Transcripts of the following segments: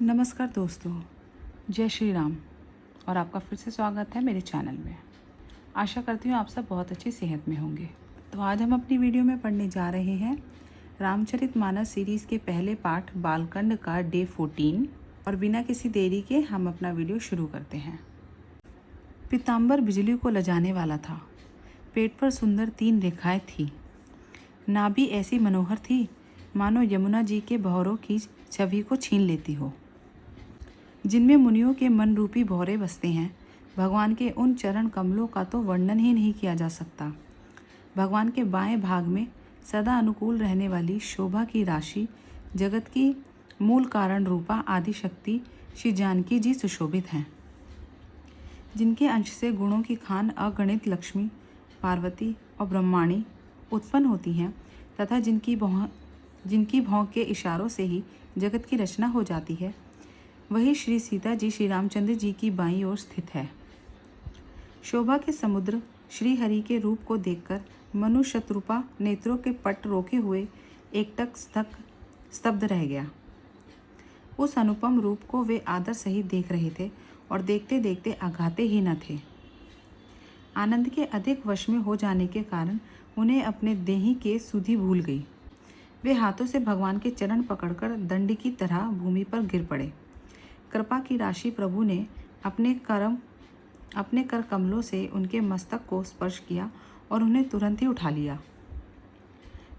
नमस्कार दोस्तों, जय श्री राम। और आपका फिर से स्वागत है मेरे चैनल में। आशा करती हूँ आप सब बहुत अच्छी सेहत में होंगे। तो आज हम अपनी वीडियो में पढ़ने जा रहे हैं रामचरितमानस सीरीज़ के पहले पाठ बालकांड का डे 14। और बिना किसी देरी के हम अपना वीडियो शुरू करते हैं। पीताम्बर बिजली को लजाने वाला था। पेट पर सुंदर 3 रेखाएं थी। नाभि ऐसी मनोहर थी मानो यमुना जी के भौरों की छवि को छीन लेती हो, जिनमें मुनियों के मन रूपी भौरे बसते हैं। भगवान के उन चरण कमलों का तो वर्णन ही नहीं किया जा सकता। भगवान के बाएं भाग में सदा अनुकूल रहने वाली शोभा की राशि, जगत की मूल कारण रूपा आदि शक्ति श्री जानकी जी सुशोभित हैं, जिनके अंश से गुणों की खान अगणित लक्ष्मी, पार्वती और ब्रह्माणी उत्पन्न होती हैं तथा जिनकी भौं के इशारों से ही जगत की रचना हो जाती है, वही श्री सीता जी श्री रामचंद्र जी की बाईं ओर स्थित है। शोभा के समुद्र श्री हरि के रूप को देखकर मनु शत्रुपा नेत्रों के पट रोके हुए एकटक स्तब्ध रह गया। उस अनुपम रूप को वे आदर सहित देख रहे थे और देखते देखते आघाते ही न थे। आनंद के अधिक वश में हो जाने के कारण उन्हें अपने देही के सुधि भूल गई। वे हाथों से भगवान के चरण पकड़कर दंड की तरह भूमि पर गिर पड़े। कृपा की राशि प्रभु ने अपने कर कमलों से उनके मस्तक को स्पर्श किया और उन्हें तुरंत ही उठा लिया।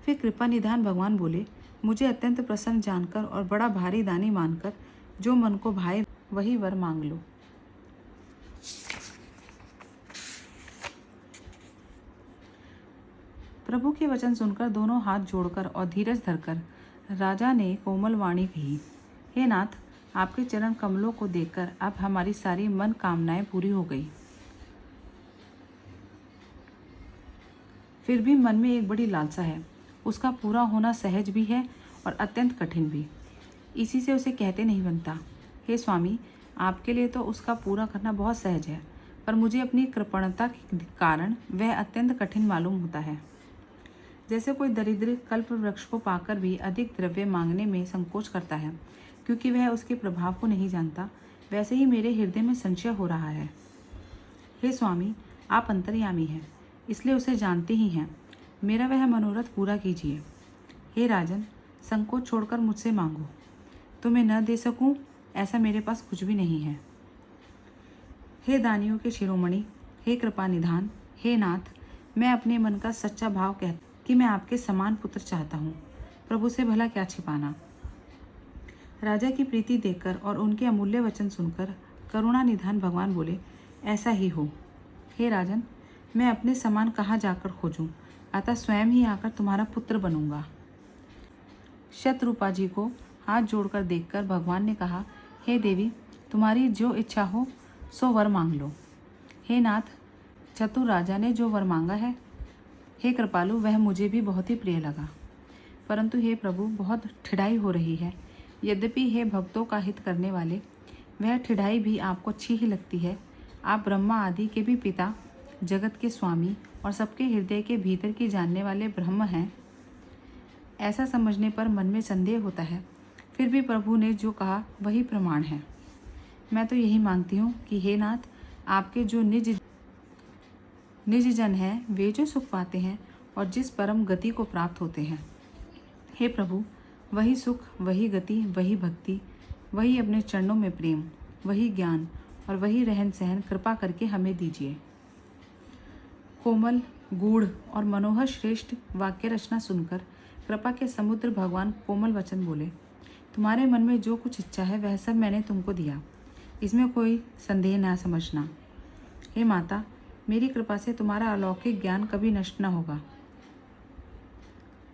फिर कृपा निधान भगवान बोले, मुझे अत्यंत प्रसन्न जानकर और बड़ा भारी दानी मानकर जो मन को भाए वही वर मांग लो। प्रभु के वचन सुनकर दोनों हाथ जोड़कर और धीरज धरकर राजा ने कोमल वाणी कही, हे नाथ, आपके चरण कमलों को देखकर अब हमारी सारी मन कामनाएं पूरी हो गई। फिर भी मन में एक बड़ी लालसा है। उसका पूरा होना सहज भी है और अत्यंत कठिन भी। इसी से उसे कहते नहीं बनता। हे स्वामी, आपके लिए तो उसका पूरा करना बहुत सहज है, पर मुझे अपनी कृपणता के कारण वह अत्यंत कठिन मालूम होता है। जैसे कोई दरिद्र कल्प वृक्ष को पाकर भी अधिक द्रव्य मांगने में संकोच करता है, क्योंकि वह उसके प्रभाव को नहीं जानता, वैसे ही मेरे हृदय में संशय हो रहा है। हे स्वामी, आप अंतर्यामी हैं, इसलिए उसे जानते ही हैं। मेरा वह मनोरथ पूरा कीजिए। हे राजन, संकोच छोड़कर मुझसे मांगो। तुम्हें न दे सकूं ऐसा मेरे पास कुछ भी नहीं है। हे दानियों के शिरोमणि, हे कृपा निधान, हे नाथ, मैं अपने मन का सच्चा भाव कहता कि मैं आपके समान पुत्र चाहता हूँ। प्रभु से भला क्या छिपाना। राजा की प्रीति देखकर और उनके अमूल्य वचन सुनकर करुणा निधान भगवान बोले, ऐसा ही हो। हे राजन, मैं अपने समान कहाँ जाकर खोजूं, अतः स्वयं ही आकर तुम्हारा पुत्र बनूंगा। शतरूपा जी को हाथ जोड़कर देखकर भगवान ने कहा, हे देवी, तुम्हारी जो इच्छा हो सो वर मांग लो। हे नाथ, चतुर राजा ने जो वर मांगा है, हे कृपालु, वह मुझे भी बहुत ही प्रिय लगा। परंतु हे प्रभु, बहुत ठिठाई हो रही है। यद्यपि हे भक्तों का हित करने वाले, वह ठिठाई भी आपको अच्छी ही लगती है। आप ब्रह्मा आदि के भी पिता, जगत के स्वामी और सबके हृदय के भीतर की जानने वाले ब्रह्म हैं, ऐसा समझने पर मन में संदेह होता है। फिर भी प्रभु ने जो कहा वही प्रमाण है। मैं तो यही मांगती हूँ कि हे नाथ, आपके जो निज जन हैं, वे जो सुख पाते हैं और जिस परम गति को प्राप्त होते हैं, हे प्रभु, वही सुख, वही गति, वही भक्ति, वही अपने चरणों में प्रेम, वही ज्ञान और वही रहन सहन कृपा करके हमें दीजिए। कोमल, गूढ़ और मनोहर श्रेष्ठ वाक्य रचना सुनकर कृपा के समुद्र भगवान कोमल वचन बोले, तुम्हारे मन में जो कुछ इच्छा है वह सब मैंने तुमको दिया, इसमें कोई संदेह न समझना। हे माता, मेरी कृपा से तुम्हारा अलौकिक ज्ञान कभी नष्ट न होगा।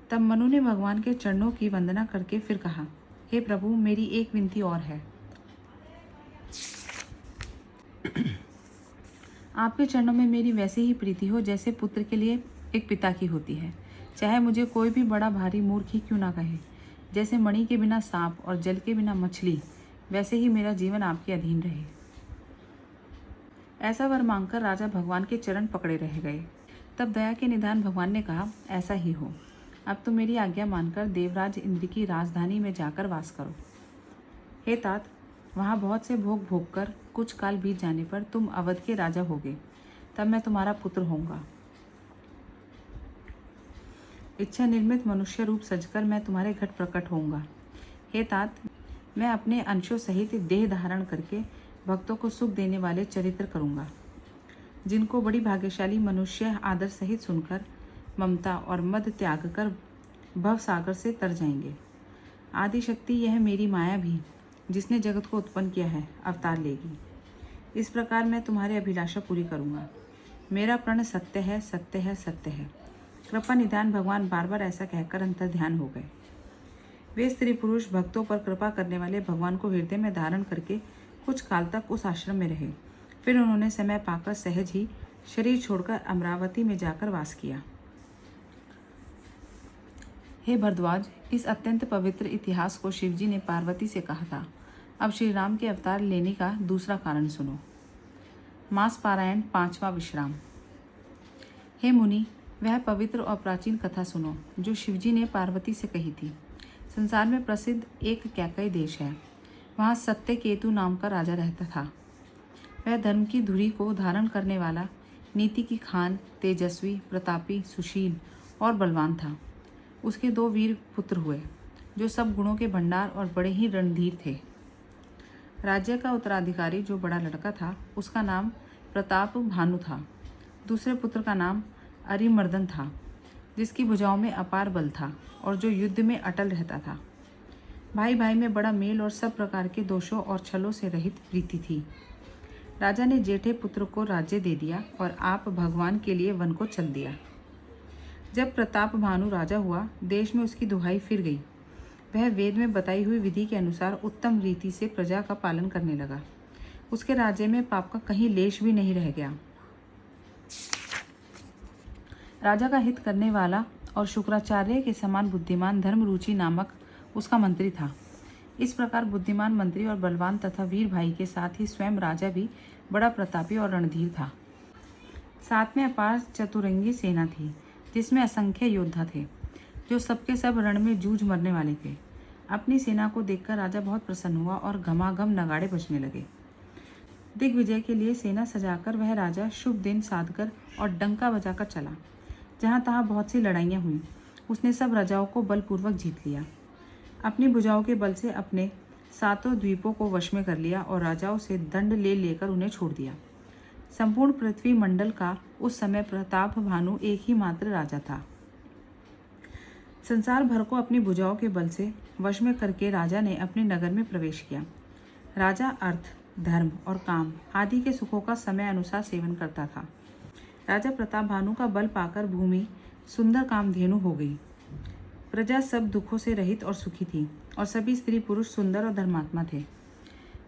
तब मनु ने भगवान के चरणों की वंदना करके फिर कहा, हे प्रभु, मेरी एक विनती और है। आपके चरणों में मेरी वैसे ही प्रीति हो जैसे पुत्र के लिए एक पिता की होती है। चाहे मुझे कोई भी बड़ा भारी मूर्ख ही क्यों ना कहे। जैसे मणि के बिना सांप और जल के बिना मछली, वैसे ही मेरा जीवन आपके अधीन रहे। ऐसा वर मांगकर राजा भगवान के चरण पकड़े रह गए। तब दया के निधान भगवान ने कहा, ऐसा ही हो। अब तो मेरी आज्ञा मानकर देवराज इंद्र की राजधानी में जाकर वास करो। हे तात, वहाँ बहुत से भोग भोग कर कुछ काल बीत जाने पर तुम अवध के राजा होगे, तब मैं तुम्हारा पुत्र होऊंगा। इच्छा निर्मित मनुष्य रूप सजकर मैं तुम्हारे घट प्रकट होऊंगा। हे तात, मैं अपने अंशों सहित देह धारण करके भक्तों को सुख देने वाले चरित्र करूंगा, जिनको बड़ी भाग्यशाली मनुष्य आदर सहित सुनकर ममता और मद त्याग कर भव सागर से तर जाएंगे। आदि शक्ति यह मेरी माया भी, जिसने जगत को उत्पन्न किया है, अवतार लेगी। इस प्रकार मैं तुम्हारी अभिलाषा पूरी करूंगा। मेरा प्रण सत्य है, सत्य है, सत्य है। कृपा निधान भगवान बार बार ऐसा कहकर अंतर ध्यान हो गए। वे स्त्री पुरुष भक्तों पर कृपा करने वाले भगवान को हृदय में धारण करके कुछ काल तक उस आश्रम में रहे। फिर उन्होंने समय पाकर सहज ही शरीर छोड़कर अमरावती में जाकर वास किया। हे भरद्वाज, इस अत्यंत पवित्र इतिहास को शिवजी ने पार्वती से कहा था। अब श्री राम के अवतार लेने का दूसरा कारण सुनो। मास पारायण 5वां विश्राम। हे मुनि, वह पवित्र और प्राचीन कथा सुनो जो शिवजी ने पार्वती से कही थी। संसार में प्रसिद्ध एक कैकई देश है। वहाँ सत्य केतु नाम का राजा रहता था। वह धर्म की धुरी को धारण करने वाला, नीति की खान, तेजस्वी, प्रतापी, सुशील और बलवान था। उसके 2 वीर पुत्र हुए, जो सब गुणों के भंडार और बड़े ही रणधीर थे। राज्य का उत्तराधिकारी जो बड़ा लड़का था, उसका नाम प्रताप भानु था। दूसरे पुत्र का नाम अरिमर्दन था, जिसकी भुजाओं में अपार बल था और जो युद्ध में अटल रहता था। भाई भाई में बड़ा मेल और सब प्रकार के दोषों और छलों से रहित प्रीति थी। राजा ने जेठे पुत्र को राज्य दे दिया और आप भगवान के लिए वन को चल दिया। जब प्रताप भानु राजा हुआ, देश में उसकी दुहाई फिर गई। वह वेद में बताई हुई विधि के अनुसार उत्तम रीति से प्रजा का पालन करने लगा। उसके राज्य में पाप का कहीं लेश भी नहीं रह गया। राजा का हित करने वाला और शुक्राचार्य के समान बुद्धिमान धर्मरुचि नामक उसका मंत्री था। इस प्रकार बुद्धिमान मंत्री और बलवान तथा वीर भाई के साथ ही स्वयं राजा भी बड़ा प्रतापी और रणधीर था। साथ में अपार चतुरंगी सेना थी, जिसमें असंख्य योद्धा थे, जो सबके सब रण में जूझ मरने वाले थे। अपनी सेना को देखकर राजा बहुत प्रसन्न हुआ और घमाघम नगाड़े बजने लगे। दिग्विजय के लिए सेना सजाकर वह राजा शुभ दिन साधकर और डंका बजाकर चला। जहाँ तहाँ बहुत सी लड़ाइयाँ हुई। उसने सब राजाओं को बलपूर्वक जीत लिया। अपनी भुजाओं के बल से अपने 7 द्वीपों को वश में कर लिया और राजाओं से दंड ले लेकर उन्हें छोड़ दिया। संपूर्ण पृथ्वी मंडल का उस समय प्रताप भानु एक ही मात्र राजा था। संसार भर को अपनी भुजाओं के बल से वश में करके राजा ने अपने नगर में प्रवेश किया। राजा अर्थ, धर्म और काम आदि के सुखों का समय अनुसार सेवन करता था। राजा प्रताप भानु का बल पाकर भूमि सुंदर कामधेनु हो गई। प्रजा सब दुखों से रहित और सुखी थी और सभी स्त्री पुरुष सुंदर और धर्मात्मा थे।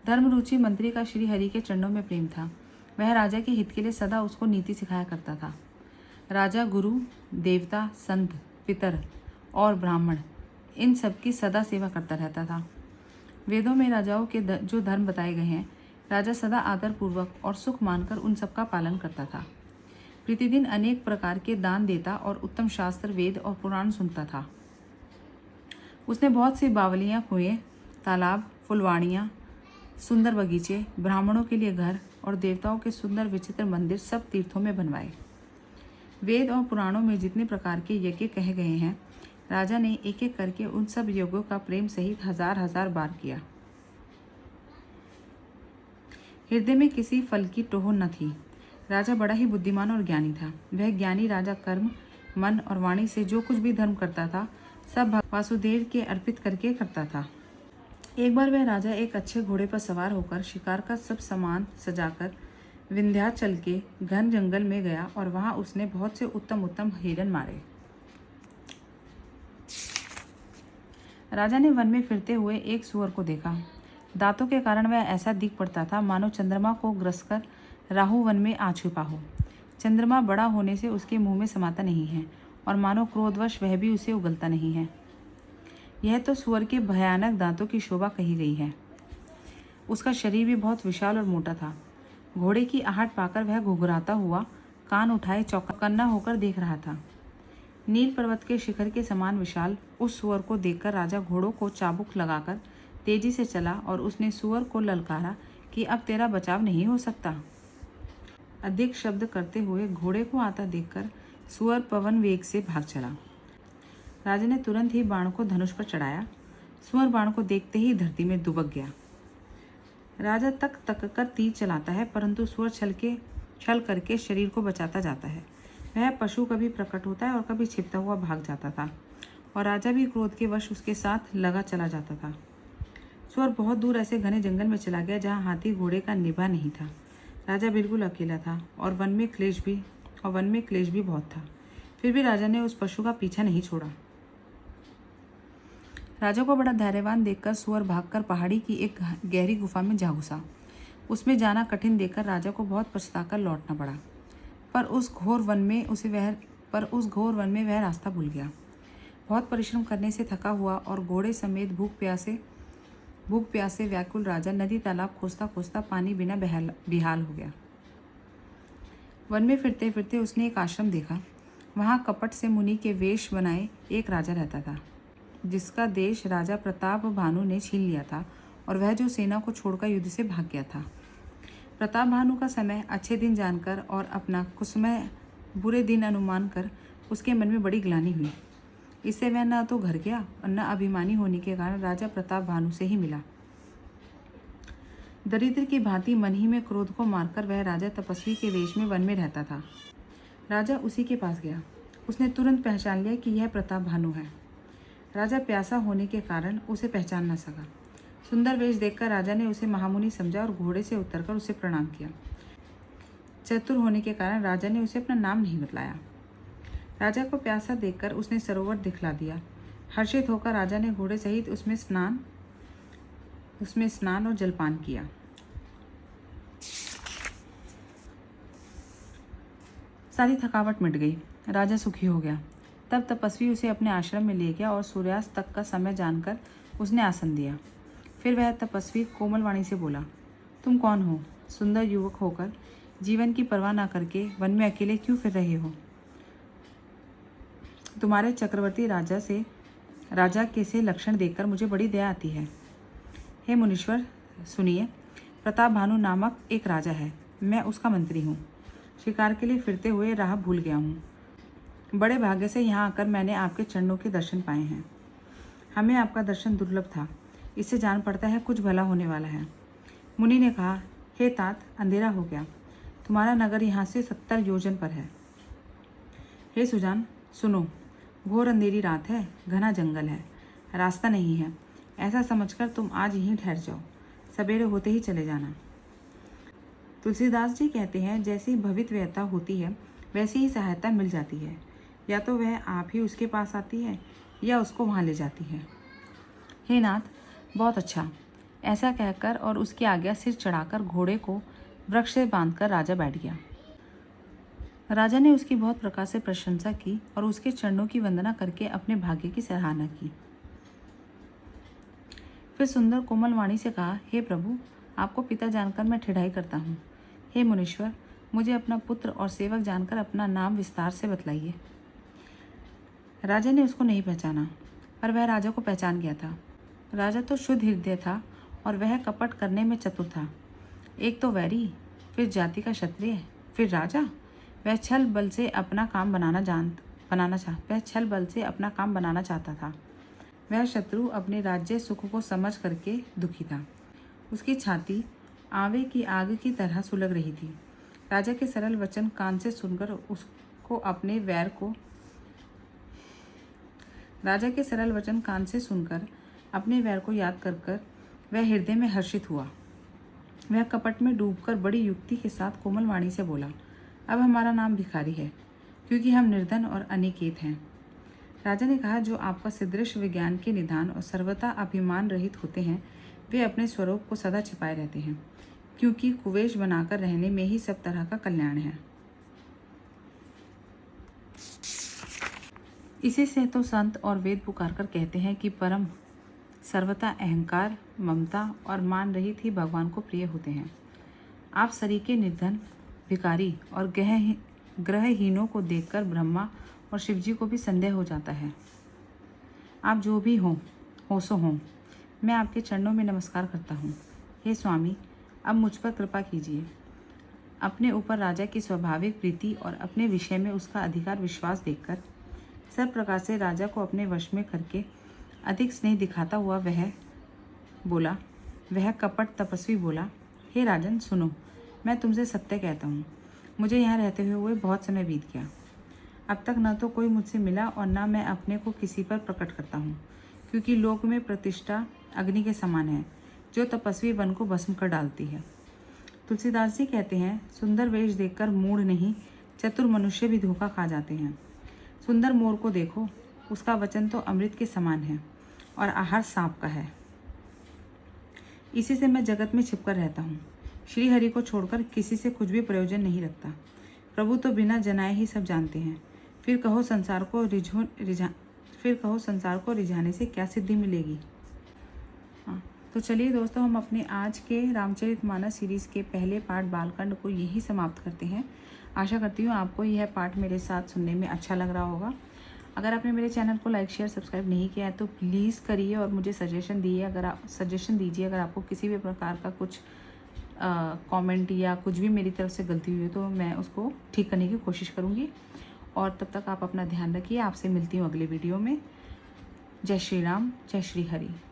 धर्मरुचि मंत्री का श्री हरि के चरणों में प्रेम था। वह राजा के हित के लिए सदा उसको नीति सिखाया करता था। राजा गुरु, देवता, संत, पितर और ब्राह्मण इन सब की सदा सेवा करता रहता था। वेदों में राजाओं के जो धर्म बताए गए हैं, राजा सदा आदरपूर्वक और सुख मानकर उन सब का पालन करता था। प्रतिदिन अनेक प्रकार के दान देता और उत्तम शास्त्र, वेद और पुराण सुनता था। उसने बहुत सी बावलियाँ, कुएं, तालाब, फुलवाड़ियाँ, सुंदर बगीचे, ब्राह्मणों के लिए घर और देवताओं के सुंदर विचित्र मंदिर सब तीर्थों में बनवाए। वेद और पुराणों में जितने प्रकार के यज्ञ कहे गए हैं, राजा ने एक एक करके उन सब यज्ञों का प्रेम सहित 1000 बार किया। हृदय में किसी फल की टोह न थी। राजा बड़ा ही बुद्धिमान और ज्ञानी था। वह ज्ञानी राजा कर्म, मन और वाणी से जो कुछ भी धर्म करता था, सब वासुदेव के अर्पित करके करता था। एक बार वह राजा एक अच्छे घोड़े पर सवार होकर शिकार का सब सामान सजाकर विंध्याचल के घन जंगल में गया और वहां उसने बहुत से उत्तम उत्तम हिरण मारे। राजा ने वन में फिरते हुए एक सूअर को देखा। दांतों के कारण वह ऐसा दिख पड़ता था मानो चंद्रमा को ग्रस कर राहु वन में आ छुपा हो। चंद्रमा बड़ा होने से उसके मुंह में समाता नहीं है और मानो क्रोधवश वह भी उसे उगलता नहीं है। यह तो सूअर के भयानक दांतों की शोभा कही गई है। उसका शरीर भी बहुत विशाल और मोटा था। घोड़े की आहट पाकर वह घुघराता हुआ कान उठाए चौकन्ना होकर देख रहा था। नील पर्वत के शिखर के समान विशाल उस सूअर को देखकर राजा घोड़ों को चाबुक लगाकर तेजी से चला और उसने सूअर को ललकारा कि अब तेरा बचाव नहीं हो सकता। अधिक शब्द करते हुए घोड़े को आता देखकर सूअर पवन वेग से भाग चला। राजा ने तुरंत ही बाण को धनुष पर चढ़ाया। सूअर बाण को देखते ही धरती में दुबक गया। राजा तक तक कर तीर चलाता है, परंतु सूअर छल करके शरीर को बचाता जाता है। वह पशु कभी प्रकट होता है और कभी छिपता हुआ भाग जाता था, और राजा भी क्रोध के वश उसके साथ लगा चला जाता था। सूअर बहुत दूर ऐसे घने जंगल में चला गया जहाँ हाथी घोड़े का निभा नहीं था। राजा बिल्कुल अकेला था और वन में क्लेश भी बहुत था। फिर भी राजा ने उस पशु का पीछा नहीं छोड़ा। राजा को बड़ा धैर्यवान देखकर सूअर भागकर पहाड़ी की एक गहरी गुफा में जा घुसा। उसमें जाना कठिन देखकर राजा को बहुत पछताकर लौटना पड़ा, पर उस घोर वन में वह रास्ता भूल गया। बहुत परिश्रम करने से थका हुआ और घोड़े समेत भूख प्यासे व्याकुल राजा नदी तालाब खोजता खोजता पानी बिना बेहाल हो गया। वन में फिरते फिरते उसने एक आश्रम देखा। वहाँ कपट से मुनि के वेश बनाए एक राजा रहता था, जिसका देश राजा प्रताप भानु ने छीन लिया था, और वह जो सेना को छोड़कर युद्ध से भाग गया था। प्रताप भानु का समय अच्छे दिन जानकर और अपना कुसमय बुरे दिन अनुमान कर उसके मन में बड़ी ग्लानि हुई। इससे वह न तो घर गया और न अभिमानी होने के कारण राजा प्रताप भानु से ही मिला। दरिद्र की भांति मन ही में क्रोध को मारकर वह राजा तपस्वी के वेश में वन में रहता था। राजा उसी के पास गया। उसने तुरंत पहचान लिया कि यह प्रताप भानु है। राजा प्यासा होने के कारण उसे पहचान न सका। सुंदर वेश देखकर राजा ने उसे महामुनि समझा और घोड़े से उतरकर उसे प्रणाम किया। चतुर होने के कारण राजा ने उसे अपना नाम नहीं बतलाया। राजा को प्यासा देखकर उसने सरोवर दिखला दिया। हर्षित होकर राजा ने घोड़े सहित उसमें स्नान और जलपान किया। सारी थकावट मिट गई। राजा सुखी हो गया। तब तपस्वी उसे अपने आश्रम में ले गया और सूर्यास्त तक का समय जानकर उसने आसन दिया। फिर वह तपस्वी कोमल वाणी से बोला, तुम कौन हो? सुंदर युवक होकर जीवन की परवाह न करके वन में अकेले क्यों फिर रहे हो? तुम्हारे चक्रवर्ती राजा के से लक्षण देखकर मुझे बड़ी दया आती है। हे मुनीश्वर, सुनिए, प्रताप भानु नामक एक राजा है। मैं उसका मंत्री हूँ। शिकार के लिए फिरते हुए राह भूल गया हूँ। बड़े भाग्य से यहाँ आकर मैंने आपके चरणों के दर्शन पाए हैं। हमें आपका दर्शन दुर्लभ था। इससे जान पड़ता है कुछ भला होने वाला है। मुनि ने कहा, हे तात, अंधेरा हो गया। तुम्हारा नगर यहाँ से 70 योजन पर है। हे सुजान, सुनो, घोर अंधेरी रात है, घना जंगल है, रास्ता नहीं है। ऐसा समझकर तुम आज यहीं ठहर जाओ, सवेरे होते ही चले जाना। तुलसीदास जी कहते हैं, जैसी भवितव्यता होती है वैसी ही सहायता मिल जाती है। या तो वह आप ही उसके पास आती है या उसको वहाँ ले जाती है। हे नाथ, बहुत अच्छा। ऐसा कहकर और उसकी आज्ञा सिर चढ़ाकर घोड़े को वृक्ष से बांधकर राजा बैठ गया। राजा ने उसकी बहुत प्रकार से प्रशंसा की और उसके चरणों की वंदना करके अपने भाग्य की सराहना की। फिर सुंदर कोमल वाणी से कहा, हे प्रभु, आपको पिता जानकर मैं ठिठाई करता हूँ। हे मुनीश्वर, मुझे अपना पुत्र और सेवक जानकर अपना नाम विस्तार से बतलाइए। राजा ने उसको नहीं पहचाना, पर वह राजा को पहचान गया था। राजा तो शुद्ध हृदय था और वह कपट करने में चतुर था। एक तो वैरी, फिर जाति का क्षत्रिय, फिर राजा। वह छल बल से अपना काम बनाना चाहता था। वह शत्रु अपने राज्य सुख को समझ करके दुखी था। उसकी छाती आवे की आग की तरह सुलग रही थी। राजा के सरल वचन कान से सुनकर अपने वैर को याद कर वह हृदय में हर्षित हुआ। वह कपट में डूबकर बड़ी युक्ति के साथ कोमल वाणी से बोला, अब हमारा नाम भिखारी है, क्योंकि हम निर्धन और अनिकेत हैं। राजा ने कहा, जो आपका सदृश विज्ञान के निधान और सर्वथा अभिमान रहित होते हैं, वे अपने स्वरूप को सदा छिपाए रहते हैं, क्योंकि कुवेश बनाकर रहने में ही सब तरह का कल्याण है। इसी से तो संत और वेद पुकार कर कहते हैं कि परम सर्वथा अहंकार, ममता और मान रहित ही भगवान को प्रिय होते हैं। आप सरीके निर्धन, भिखारी और ग्रहहीनों को देखकर ब्रह्मा और शिवजी को भी संदेह हो जाता है। आप जो भी हो सो हों, मैं आपके चरणों में नमस्कार करता हूँ। हे स्वामी, अब मुझ पर कृपा कीजिए। अपने ऊपर राजा की स्वाभाविक प्रीति और अपने विषय में उसका अधिकार विश्वास देखकर सब प्रकार से राजा को अपने वश में करके अधिक स्नेह दिखाता हुआ वह कपट तपस्वी बोला, हे राजन सुनो, मैं तुमसे सत्य कहता हूँ। मुझे यहाँ रहते हुए बहुत समय बीत गया। अब तक न तो कोई मुझसे मिला और न मैं अपने को किसी पर प्रकट करता हूँ, क्योंकि लोक में प्रतिष्ठा अग्नि के समान है जो तपस्वी वन को भस्म कर डालती है। तुलसीदास जी कहते हैं, सुंदर वेश देखकर मूढ़ नहीं चतुर मनुष्य भी धोखा खा जाते हैं। सुंदर मोर को देखो, उसका वचन तो अमृत के समान है और आहार सांप का है। इसी से मैं जगत में छिपकर रहता हूँ। श्री हरि को छोड़कर किसी से कुछ भी प्रयोजन नहीं रखता। प्रभु तो बिना जनाए ही सब जानते हैं। फिर कहो संसार को रिझाने से क्या सिद्धि मिलेगी। हाँ, तो चलिए दोस्तों, हम अपने आज के रामचरितमानस सीरीज़ के पहले पार्ट बालकांड को यही समाप्त करते हैं। आशा करती हूँ आपको यह पार्ट मेरे साथ सुनने में अच्छा लग रहा होगा। अगर आपने मेरे चैनल को लाइक शेयर सब्सक्राइब नहीं किया है तो प्लीज़ करिए और मुझे सजेशन दीजिए। अगर आपको किसी भी प्रकार का कुछ कमेंट या कुछ भी मेरी तरफ से गलती हुई है तो मैं उसको ठीक करने की कोशिश करूँगी। और तब तक आप अपना ध्यान रखिए। आपसे मिलती हूँ अगले वीडियो में। जय श्री राम, जय श्री हरि।